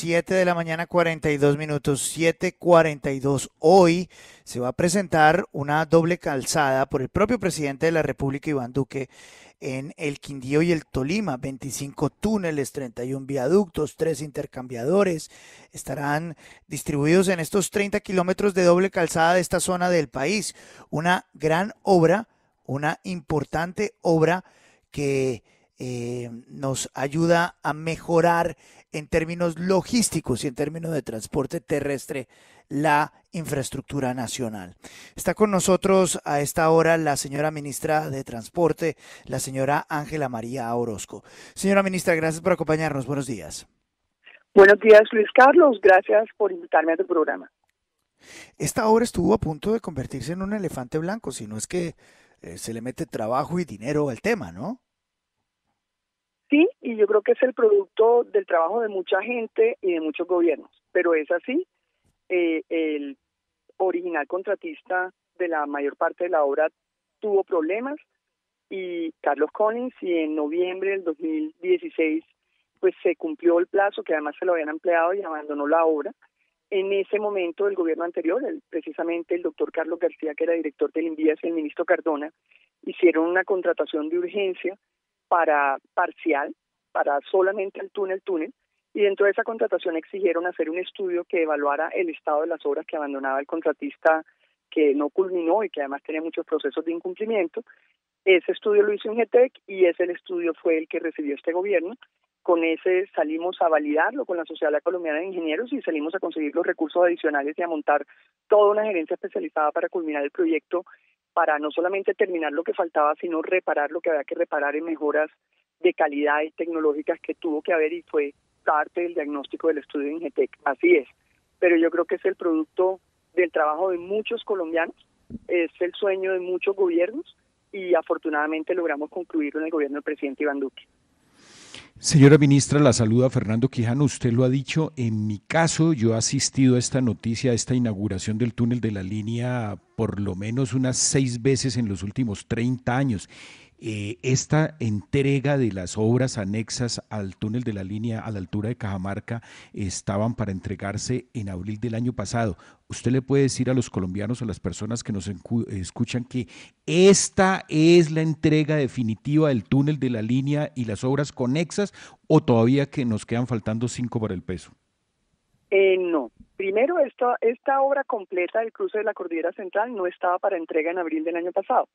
7 de la mañana, 42 minutos, 7:42. Hoy se va a presentar una doble calzada por el propio presidente de la República, Iván Duque, en el Quindío y el Tolima. 25 túneles, 31 viaductos, 3 intercambiadores. Estarán distribuidos en estos 30 kilómetros de doble calzada de esta zona del país. Una gran obra, una importante obra que nos ayuda a mejorar en términos logísticos y en términos de transporte terrestre la infraestructura nacional. Está con nosotros a esta hora la señora ministra de Transporte, la señora Ángela María Orozco. Señora ministra, gracias por acompañarnos. Buenos días. Buenos días, Luis Carlos. Gracias por invitarme a tu programa. Esta obra estuvo a punto de convertirse en un elefante blanco, si no es que se le mete trabajo y dinero al tema, ¿no? Sí, y yo creo que es el producto del trabajo de mucha gente y de muchos gobiernos, pero es así. El original contratista de la mayor parte de la obra tuvo problemas y Carlos Collins, y en noviembre del 2016 pues se cumplió el plazo, que además se lo habían empleado, y abandonó la obra. En ese momento el gobierno anterior, precisamente el doctor Carlos García, que era director del INVIAS, y el ministro Cardona, hicieron una contratación de urgencia para parcial, para solamente el túnel, y dentro de esa contratación exigieron hacer un estudio que evaluara el estado de las obras que abandonaba el contratista, que no culminó y que además tenía muchos procesos de incumplimiento. Ese estudio lo hizo Ingetec y ese estudio fue el que recibió este gobierno. Con ese salimos a validarlo con la Sociedad Colombiana de Ingenieros y salimos a conseguir los recursos adicionales y a montar toda una gerencia especializada para culminar el proyecto, para no solamente terminar lo que faltaba, sino reparar lo que había que reparar en mejoras de calidad y tecnológicas que tuvo que haber, y fue parte del diagnóstico del estudio de Ingetec. Así es, pero yo creo que es el producto del trabajo de muchos colombianos, es el sueño de muchos gobiernos y afortunadamente logramos concluirlo en el gobierno del presidente Iván Duque. Señora ministra, la saluda Fernando Quijano. Usted lo ha dicho, en mi caso yo he asistido a esta noticia, a esta inauguración del túnel de la línea por lo menos unas 6 veces en los últimos 30 años. Esta entrega de las obras anexas al túnel de la línea a la altura de Cajamarca estaban para entregarse en abril del año pasado. ¿Usted le puede decir a los colombianos, a las personas que nos escuchan, que esta es la entrega definitiva del túnel de la línea y las obras conexas, o todavía que nos quedan faltando 5 para el peso? No. Primero, esta obra completa del cruce de la Cordillera Central no estaba para entrega en abril del año pasado.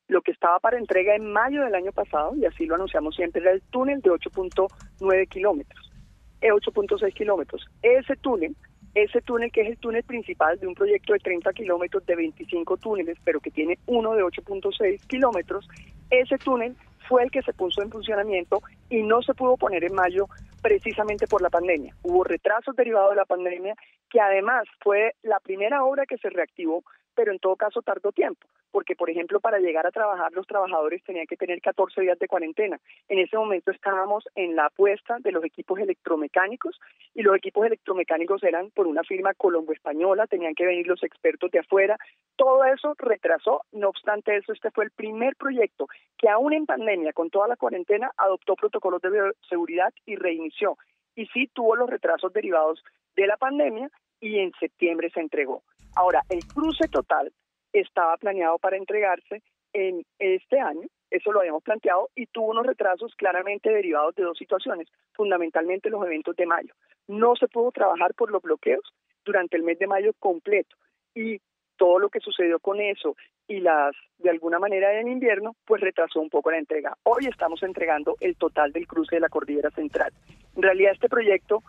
Lo que estaba para entrega en mayo del año pasado, y así lo anunciamos siempre, era el túnel de 8.9 kilómetros, 8.6 kilómetros. Ese túnel que es el túnel principal de un proyecto de 30 kilómetros, de 25 túneles, pero que tiene uno de 8.6 kilómetros, ese túnel fue el que se puso en funcionamiento y no se pudo poner en mayo precisamente por la pandemia. Hubo retrasos derivados de la pandemia, que además fue la primera obra que se reactivó, pero en todo caso tardó tiempo, porque por ejemplo para llegar a trabajar los trabajadores tenían que tener 14 días de cuarentena. En ese momento estábamos en la apuesta de los equipos electromecánicos, y los equipos electromecánicos eran por una firma colombo-española, tenían que venir los expertos de afuera. Todo eso retrasó. No obstante eso, este fue el primer proyecto que aún en pandemia, con toda la cuarentena, adoptó protocolos de bioseguridad y reinició. Y sí tuvo los retrasos derivados de la pandemia, y en septiembre se entregó. Ahora, el cruce total estaba planeado para entregarse en este año, eso lo habíamos planteado, y tuvo unos retrasos claramente derivados de dos situaciones, fundamentalmente los eventos de mayo. No se pudo trabajar por los bloqueos durante el mes de mayo completo, y todo lo que sucedió con eso y de alguna manera en invierno, pues retrasó un poco la entrega. Hoy estamos entregando el total del cruce de la Cordillera Central. En realidad este proyecto,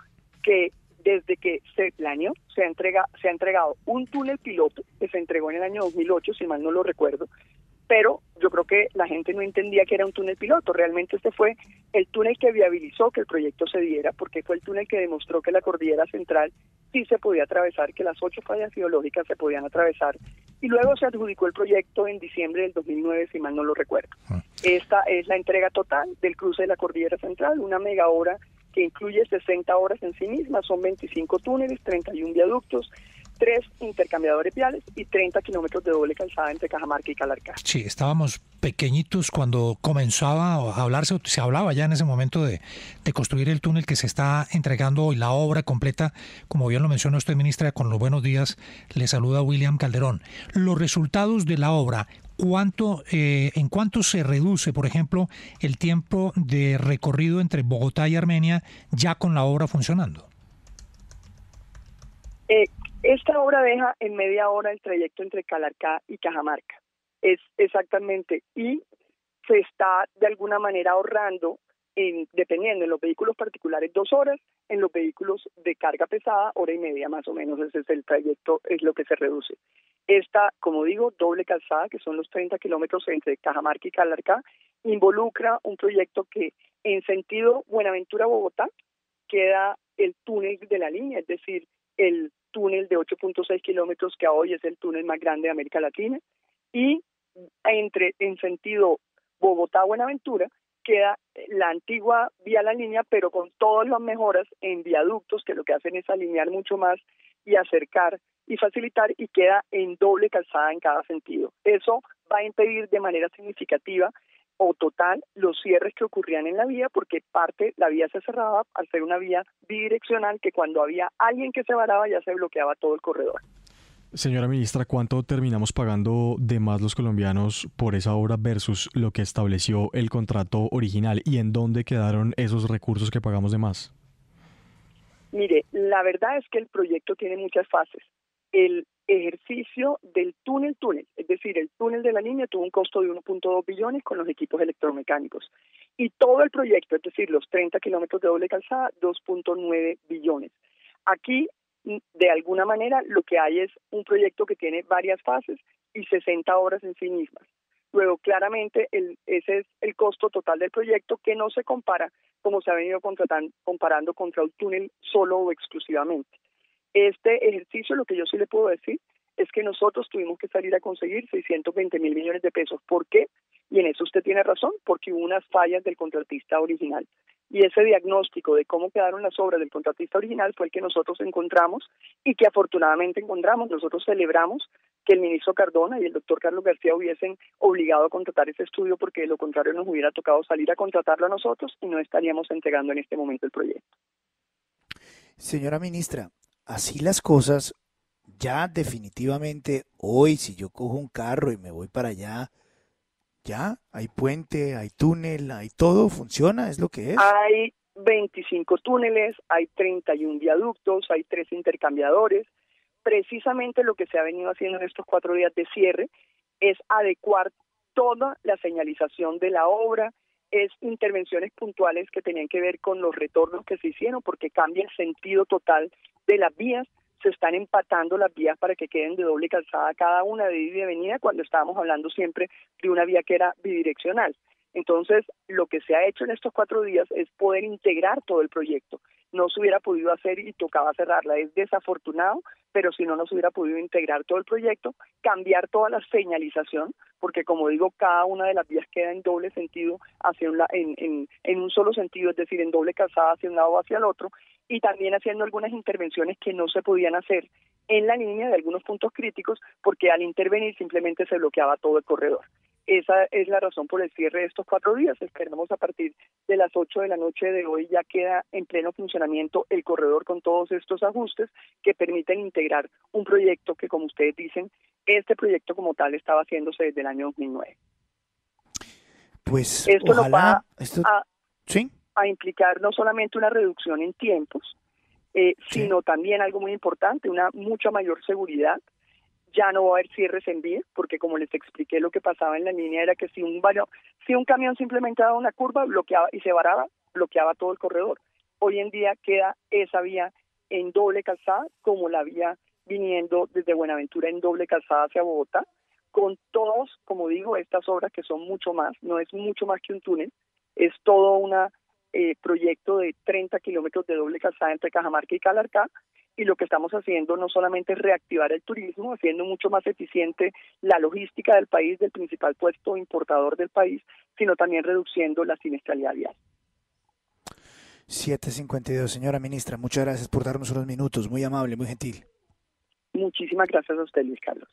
que desde que se planeó, se ha entregado un túnel piloto que se entregó en el año 2008, si mal no lo recuerdo, pero yo creo que la gente no entendía que era un túnel piloto. Realmente este fue el túnel que viabilizó que el proyecto se diera, porque fue el túnel que demostró que la Cordillera Central sí se podía atravesar, que las 8 fallas geológicas se podían atravesar, y luego se adjudicó el proyecto en diciembre del 2009, si mal no lo recuerdo. Esta es la entrega total del cruce de la Cordillera Central, una mega obra que incluye 60 horas en sí misma, son 25 túneles, 31 viaductos, 3 intercambiadores viales y 30 kilómetros de doble calzada entre Cajamarca y Calarcá. Sí, estábamos pequeñitos cuando comenzaba a hablarse, se hablaba ya en ese momento de construir el túnel que se está entregando hoy, la obra completa, como bien lo mencionó usted, ministra, con los buenos días, le saluda William Calderón. Los resultados de la obra, ¿en cuánto se reduce, por ejemplo, el tiempo de recorrido entre Bogotá y Armenia ya con la obra funcionando? Esta obra deja en media hora el trayecto entre Calarcá y Cajamarca. Es exactamente, y se está de alguna manera ahorrando, dependiendo en los vehículos particulares 2 horas, en los vehículos de carga pesada 1 hora y media más o menos. Ese es el trayecto, es lo que se reduce. Esta, como digo, doble calzada, que son los 30 kilómetros entre Cajamarca y Calarcá, involucra un proyecto que en sentido Buenaventura-Bogotá queda el túnel de la línea, es decir, el túnel de 8.6 kilómetros que hoy es el túnel más grande de América Latina, y en sentido Bogotá-Buenaventura queda la antigua vía La Línea, pero con todas las mejoras en viaductos que lo que hacen es alinear mucho más y acercar y facilitar, y queda en doble calzada en cada sentido. Eso va a impedir de manera significativa o total los cierres que ocurrían en la vía, porque la vía se cerraba al ser una vía bidireccional, que cuando había alguien que se varaba ya se bloqueaba todo el corredor. Señora ministra, ¿cuánto terminamos pagando de más los colombianos por esa obra versus lo que estableció el contrato original? ¿Y en dónde quedaron esos recursos que pagamos de más? Mire, la verdad es que el proyecto tiene muchas fases. El ejercicio del túnel, es decir, el túnel de la línea tuvo un costo de 1.2 billones con los equipos electromecánicos. Y todo el proyecto, es decir, los 30 kilómetros de doble calzada, 2.9 billones. Aquí, de alguna manera, lo que hay es un proyecto que tiene varias fases y 60 obras en sí mismas. Luego, claramente, ese es el costo total del proyecto, que no se compara, como se ha venido comparando, contra un túnel solo o exclusivamente. Este ejercicio, lo que yo sí le puedo decir, es que nosotros tuvimos que salir a conseguir 620.000 millones de pesos. ¿Por qué? Y en eso usted tiene razón, porque hubo unas fallas del contratista original. Y ese diagnóstico de cómo quedaron las obras del contratista original fue el que nosotros encontramos y que afortunadamente encontramos. Nosotros celebramos que el ministro Cardona y el doctor Carlos García hubiesen obligado a contratar ese estudio, porque de lo contrario nos hubiera tocado salir a contratarlo a nosotros y no estaríamos entregando en este momento el proyecto. Señora ministra, así las cosas, ya definitivamente hoy, si yo cojo un carro y me voy para allá, ya hay puente, hay túnel, hay todo, funciona, es lo que es. Hay 25 túneles, hay 31 viaductos, hay 3 intercambiadores. Precisamente lo que se ha venido haciendo en estos 4 días de cierre es adecuar toda la señalización de la obra, es intervenciones puntuales que tenían que ver con los retornos que se hicieron, porque cambia el sentido total de las vías. Se están empatando las vías para que queden de doble calzada cada una, de ida y de venida, cuando estábamos hablando siempre de una vía que era bidireccional. Entonces, lo que se ha hecho en estos 4 días es poder integrar todo el proyecto. No se hubiera podido hacer y tocaba cerrarla. Es desafortunado, pero si no, no se hubiera podido integrar todo el proyecto, cambiar toda la señalización, porque como digo, cada una de las vías queda en doble sentido, en un solo sentido, es decir, en doble calzada hacia un lado o hacia el otro, y también haciendo algunas intervenciones que no se podían hacer en la línea de algunos puntos críticos, porque al intervenir simplemente se bloqueaba todo el corredor. Esa es la razón por el cierre de estos 4 días. Esperamos a partir de las 8 de la noche de hoy ya queda en pleno funcionamiento el corredor con todos estos ajustes que permiten integrar un proyecto que, como ustedes dicen, este proyecto como tal estaba haciéndose desde el año 2009. Pues esto ojalá, nos va a implicar no solamente una reducción en tiempos, sino también algo muy importante, una mucha mayor seguridad. Ya no va a haber cierres en vía, porque como les expliqué, lo que pasaba en la línea era que si un camión simplemente daba una curva, bloqueaba y se varaba, bloqueaba todo el corredor. Hoy en día queda esa vía en doble calzada, como la vía viniendo desde Buenaventura en doble calzada hacia Bogotá, con todos, como digo, estas obras que son mucho más, no es mucho más que un túnel, es todo un proyecto de 30 kilómetros de doble calzada entre Cajamarca y Calarcá. Y lo que estamos haciendo no solamente es reactivar el turismo, haciendo mucho más eficiente la logística del país, del principal puesto importador del país, sino también reduciendo la siniestralidad vial. 7:52, señora ministra, muchas gracias por darnos unos minutos, muy amable, muy gentil. Muchísimas gracias a usted, Luis Carlos.